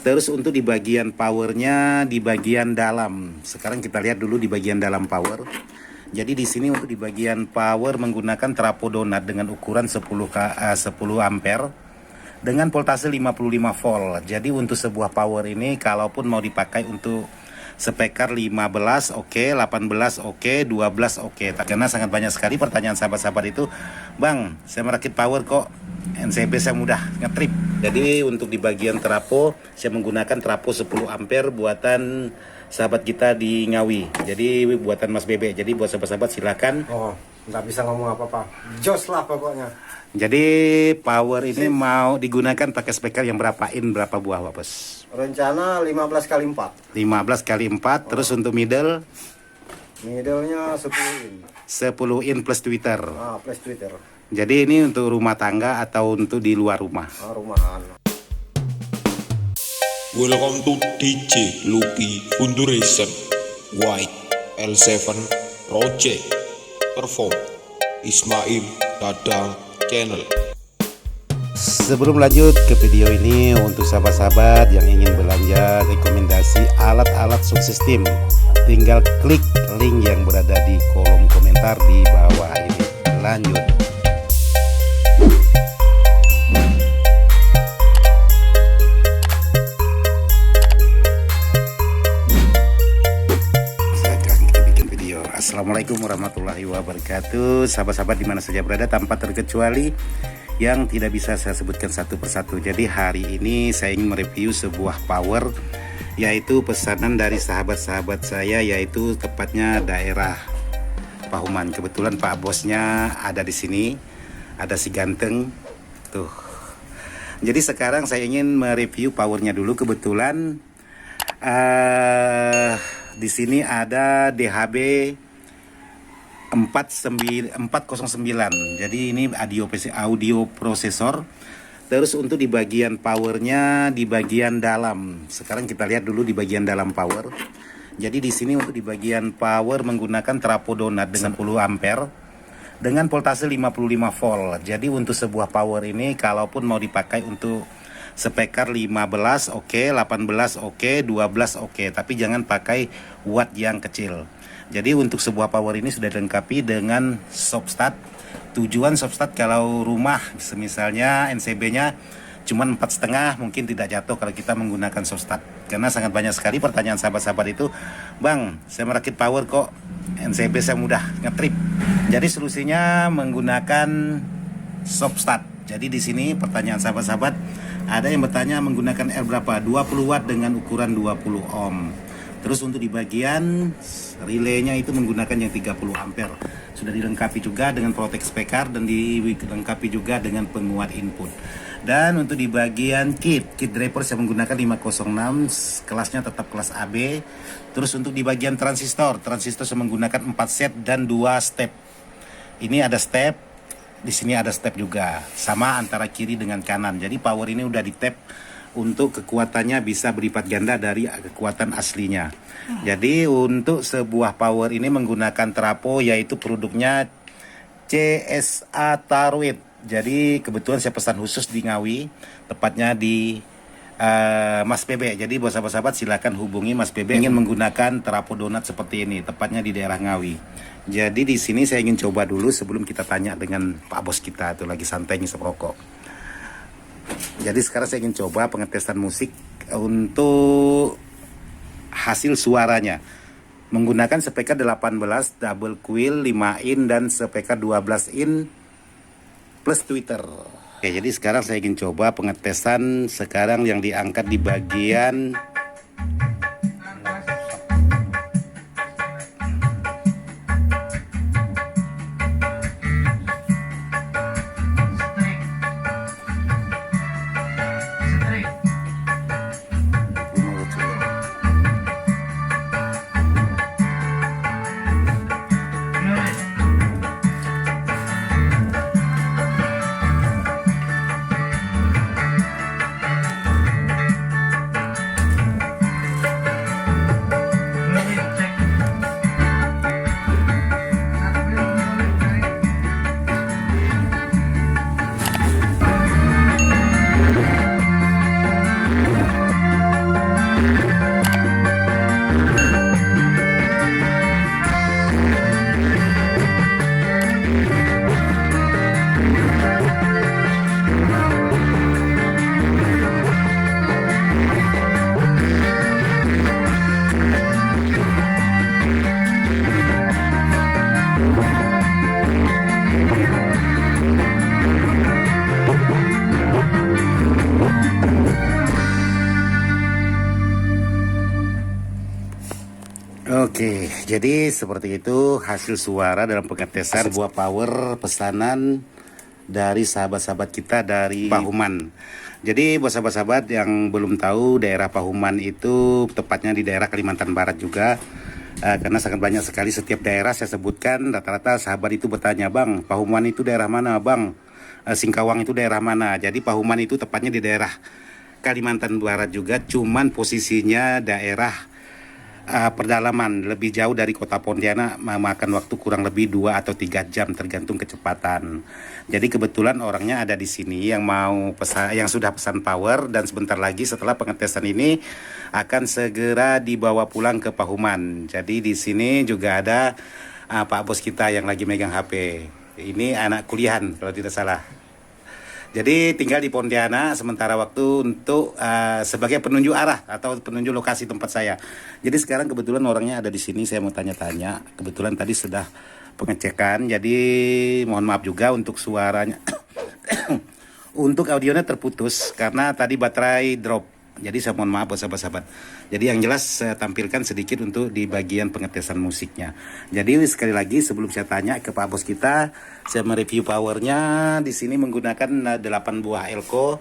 Terus untuk di bagian powernya di bagian dalam. Sekarang kita lihat dulu di bagian dalam power. Jadi di sini untuk di bagian power menggunakan trafo donat dengan ukuran 10 ampere dengan voltase 55 volt. Jadi untuk sebuah power ini kalaupun mau dipakai untuk speaker 15 oke, 18 oke, 12 oke. Karena sangat banyak sekali pertanyaan sahabat-sahabat itu, "Bang, saya merakit power kok NCB saya mudah ngetrip." Jadi untuk di bagian trafo saya menggunakan trafo 10 ampere buatan sahabat kita di Ngawi. Jadi buatan Mas Bebe. Jadi buat sahabat-sahabat silakan. Oh, nggak bisa ngomong apa-apa. Jos lah pokoknya. Jadi power ini mau digunakan pakai speaker yang berapa in, berapa buah Pak Bos? Rencana 15 kali 4. 15 kali 4. Terus untuk middle? Middle-nya 10 in. 10 in plus Twitter. Plus Twitter. Jadi ini untuk rumah tangga atau untuk di luar rumah? Rumahan. Welcome to DJ Lucky Funduration White L7 Project Perform Ismail Dadang Channel. Sebelum lanjut ke video ini, untuk sahabat-sahabat yang ingin belanja rekomendasi alat-alat sukses tim, tinggal klik link yang berada di kolom komentar di bawah ini. Lanjut. Assalamualaikum warahmatullahi wabarakatuh. Sahabat-sahabat dimana saja berada, tanpa terkecuali yang tidak bisa saya sebutkan satu persatu. Jadi hari ini saya ingin mereview sebuah power, yaitu pesanan dari sahabat-sahabat saya, yaitu tepatnya daerah Pahuman. Kebetulan Pak Bosnya ada di sini, ada si ganteng tuh. Jadi sekarang saya ingin mereview powernya dulu. Kebetulan di sini ada DHB 409. Jadi ini audio prosesor. Terus untuk di bagian powernya di bagian dalam. Sekarang kita lihat dulu di bagian dalam power. Jadi di sini untuk di bagian power menggunakan trafo donat dengan 10 ampere dengan voltase 55 volt. Jadi untuk sebuah power ini kalaupun mau dipakai untuk speaker 15 oke, 18 oke, 12 oke, tapi jangan pakai watt yang kecil. Jadi untuk sebuah power ini sudah dilengkapi dengan stop-start. Tujuan stop-start kalau rumah misalnya NCB-nya cuma 4,5 mungkin tidak jatuh kalau kita menggunakan stop-start. Karena sangat banyak sekali pertanyaan sahabat-sahabat itu, "Bang, saya merakit power kok NCB saya mudah ngetrip." Jadi solusinya menggunakan stop-start. Jadi di sini pertanyaan sahabat-sahabat, ada yang bertanya menggunakan R berapa? 20 watt dengan ukuran 20 ohm. Terus untuk di bagian relaynya itu menggunakan yang 30 ampere. Sudah dilengkapi juga dengan protect speaker dan dilengkapi juga dengan penguat input. Dan untuk di bagian kit driver saya menggunakan 506, kelasnya tetap kelas AB. Terus untuk di bagian transistor saya menggunakan 4 set dan 2 step. Ini ada step, di sini ada step juga, sama antara kiri dengan kanan. Jadi power ini udah di tap untuk kekuatannya bisa berlipat ganda dari kekuatan aslinya. Jadi untuk sebuah power ini menggunakan trafo, yaitu produknya CSA Tarwit. Jadi kebetulan saya pesan khusus di Ngawi, tepatnya di Mas Bebe. Jadi buat sahabat-sahabat silakan hubungi Mas Bebe ingin menggunakan trafo donat seperti ini, tepatnya di daerah Ngawi. Jadi di sini saya ingin coba dulu sebelum kita tanya dengan Pak Bos kita itu lagi santai ngisep rokok. Jadi sekarang saya ingin coba pengetesan musik untuk hasil suaranya menggunakan speaker 18 double coil 5 in dan speaker 12 in plus Twitter. Oke, jadi sekarang saya ingin coba pengetesan sekarang yang diangkat di bagian Oke, jadi seperti itu hasil suara dalam pengetesan sebuah power pesanan dari sahabat-sahabat kita dari Pahuman. Jadi buat sahabat-sahabat yang belum tahu, daerah Pahuman itu tepatnya di daerah Kalimantan Barat juga. Karena sangat banyak sekali setiap daerah saya sebutkan, rata-rata sahabat itu bertanya, "Bang, Pahuman itu daerah mana, Bang? Singkawang itu daerah mana?" Jadi Pahuman itu tepatnya di daerah Kalimantan Barat juga, cuman posisinya daerah pedalaman, lebih jauh dari kota Pontianak, memakan waktu kurang lebih 2 atau 3 jam tergantung kecepatan. Jadi kebetulan orangnya ada di sini yang mau pesan, yang sudah pesan power, dan sebentar lagi setelah pengetesan ini akan segera dibawa pulang ke Pahuman. Jadi di sini juga ada Pak Bos kita yang lagi megang HP. Ini anak kuliahan kalau tidak salah. Jadi tinggal di Pontianak sementara waktu untuk sebagai penunjuk arah atau penunjuk lokasi tempat saya. Jadi sekarang kebetulan orangnya ada di sini, saya mau tanya-tanya. Kebetulan tadi sudah pengecekan, jadi mohon maaf juga untuk suaranya. Untuk audionya terputus karena tadi baterai drop. Jadi saya mohon maaf buat sahabat-sahabat. Jadi yang jelas saya tampilkan sedikit untuk di bagian pengetesan musiknya. Jadi sekali lagi sebelum saya tanya ke Pak Bos kita, saya mereview powernya. Di sini menggunakan 8 buah elko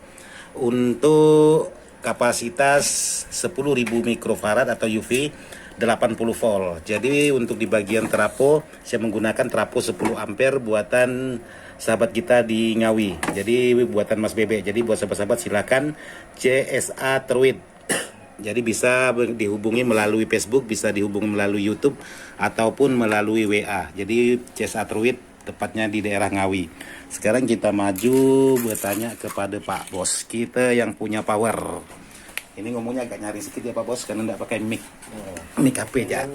untuk kapasitas 10.000 mikrofarad atau UV 80 volt. Jadi untuk di bagian trapo saya menggunakan trapo 10 ampere buatan sahabat kita di Ngawi. Jadi buatan Mas Bebe. Jadi buat sahabat-sahabat silakan CSA Truit. Jadi bisa dihubungi melalui Facebook, bisa dihubungi melalui YouTube ataupun melalui WA. Jadi CSA Truit tepatnya di daerah Ngawi. Sekarang kita maju bertanya kepada Pak Bos kita yang punya power. Ini ngomongnya agak nyaring sedikit ya Pak Bos karena enggak pakai mic. Mic HP aja.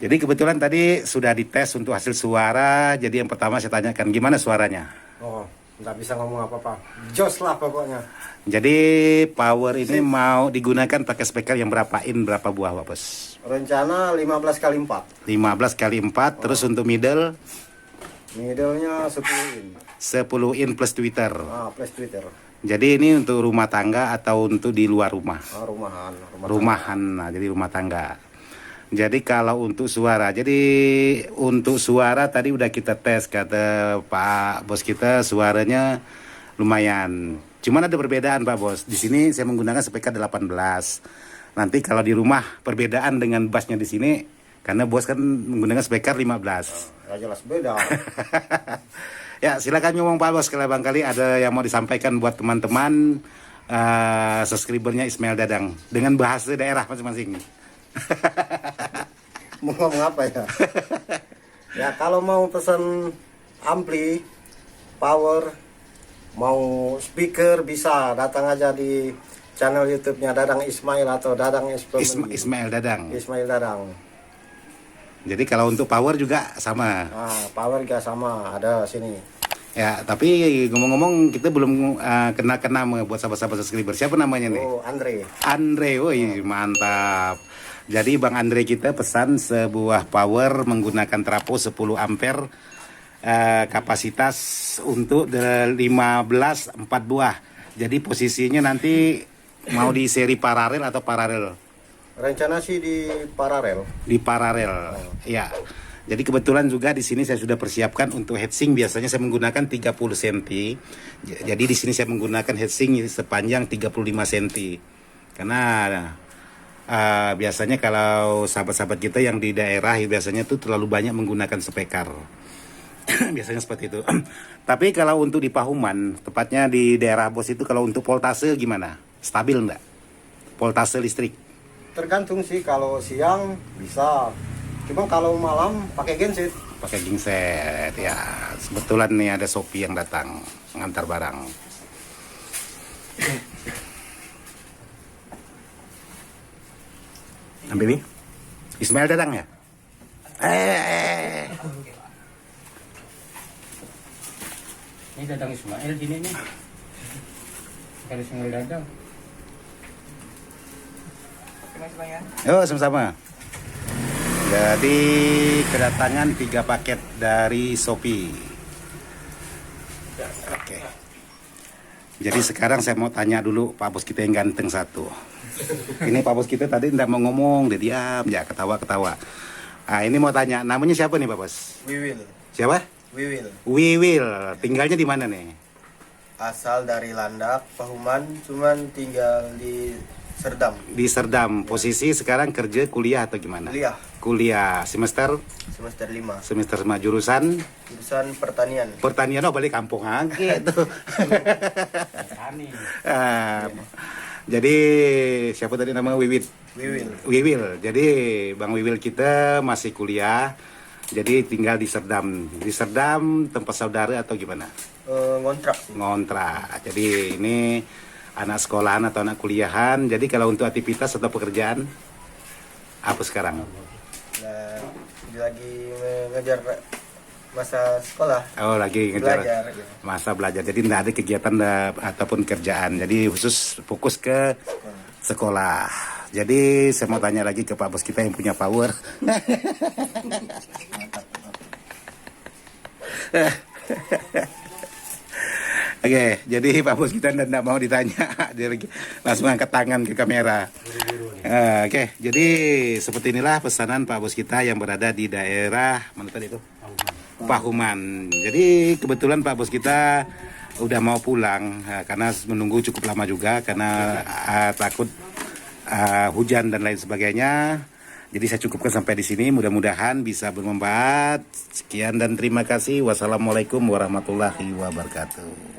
Jadi kebetulan tadi sudah dites untuk hasil suara. Jadi yang pertama saya tanyakan gimana suaranya? Oh, nggak bisa ngomong apa-apa. Jos lah pokoknya. Jadi power ini mau digunakan pakai speaker yang berapa in, berapa buah Pak Bos? Rencana 15 kali 4. 15 kali 4, terus untuk middle? Middle-nya 10 in. 10 in plus Twitter. Plus Twitter. Jadi ini untuk rumah tangga atau untuk di luar rumah? Rumahan. Rumahan, nah jadi rumah tangga. Jadi kalau untuk suara, jadi untuk suara tadi udah kita tes, kata Pak Bos kita suaranya lumayan. Cuman ada perbedaan Pak Bos. Di sini saya menggunakan speaker 18. Nanti kalau di rumah perbedaan dengan bassnya di sini, karena Bos kan menggunakan speaker 15. Ya jelas beda. Ya silakan ngomong Pak Bos, kalau barangkali ada yang mau disampaikan buat teman-teman subscribernya Ismail Dadang dengan bahasa daerah masing-masing. Mau ngomong apa ya? Ya kalau mau pesan ampli, power, mau speaker bisa datang aja di channel YouTube-nya Dadang Ismail atau Dadang Ismail Dadang. Ismail Dadang. Jadi kalau untuk power juga sama. Power juga sama, ada sini. Ya, tapi ngomong-ngomong kita belum kenalkan nama buat sahabat-sahabat subscriber. Siapa namanya nih? Oh, Andre. Andre, woi mantap. Jadi Bang Andre kita pesan sebuah power menggunakan trapo 10 ampere kapasitas untuk 15 4 buah. Jadi posisinya nanti mau di seri paralel atau paralel? Rencana sih di paralel. Di paralel. Ya. Jadi kebetulan juga di sini saya sudah persiapkan untuk heatsink. Biasanya saya menggunakan 30 cm. Jadi di sini saya menggunakan heatsink sepanjang 35 cm. Karena biasanya kalau sahabat-sahabat kita yang di daerah biasanya tuh terlalu banyak menggunakan speaker. Biasanya seperti itu. Tapi kalau untuk di Pahuman, tepatnya di daerah Bos itu, kalau untuk voltase gimana? Stabil enggak? Voltase listrik? Tergantung sih, kalau siang bisa. Cuma kalau malam pakai genset. Pakai genset ya. Kebetulan nih ada Shopee yang datang mengantar barang. Ambil nih. Ismail datang ya? Ini Dadang Ismail sini nih. Dari Ismail Dadang. Yo, sama-sama. Jadi kedatangan 3 paket dari Shopee. Oke. Jadi sekarang saya mau tanya dulu Pak Bos kita yang ganteng satu. Ini Pak Bos kita tadi tidak mau ngomong, dia diam, ya ketawa-ketawa. Ah, ini mau tanya, namanya siapa nih Pak Bos? Wiwil. Siapa? Wiwil. Wiwil, tinggalnya di mana nih? Asal dari Landak, Pahuman, cuman tinggal di Serdam. Di Serdam. Posisi sekarang kerja, kuliah atau gimana? Kuliah Kuliah semester semester 5. semester 5 jurusan Jurusan pertanian. pertanian. Oh, balik kampung aja tuh. Tani. Ah, jadi siapa tadi nama Wiwil? Wiwil. Wiwil. Jadi Bang Wiwil kita masih kuliah. Jadi tinggal di Serdam. Di Serdam tempat saudara atau gimana? Ngontrak sih. Ngontrak. Jadi ini anak sekolahan atau anak kuliahan. Jadi kalau untuk aktivitas atau pekerjaan apa sekarang? Nah, lagi mengejar masa sekolah. Oh, lagi ngejar Belajar, gitu. masa belajar. Jadi tidak ada kegiatan ataupun kerjaan. Jadi khusus fokus ke sekolah. Jadi saya mau tanya lagi ke Pak Bos kita yang punya power. Oke, jadi Pak Bos kita tidak mau ditanya, dia lagi langsung angkat tangan ke kamera. Oke, jadi seperti inilah pesanan Pak Bos kita yang berada di daerah mana tadi itu? Pahuman. Jadi kebetulan Pak Bos kita udah mau pulang karena menunggu cukup lama juga karena takut hujan dan lain sebagainya. Jadi saya cukupkan sampai di sini. Mudah-mudahan bisa bermanfaat. Sekian dan terima kasih. Wassalamualaikum warahmatullahi wabarakatuh.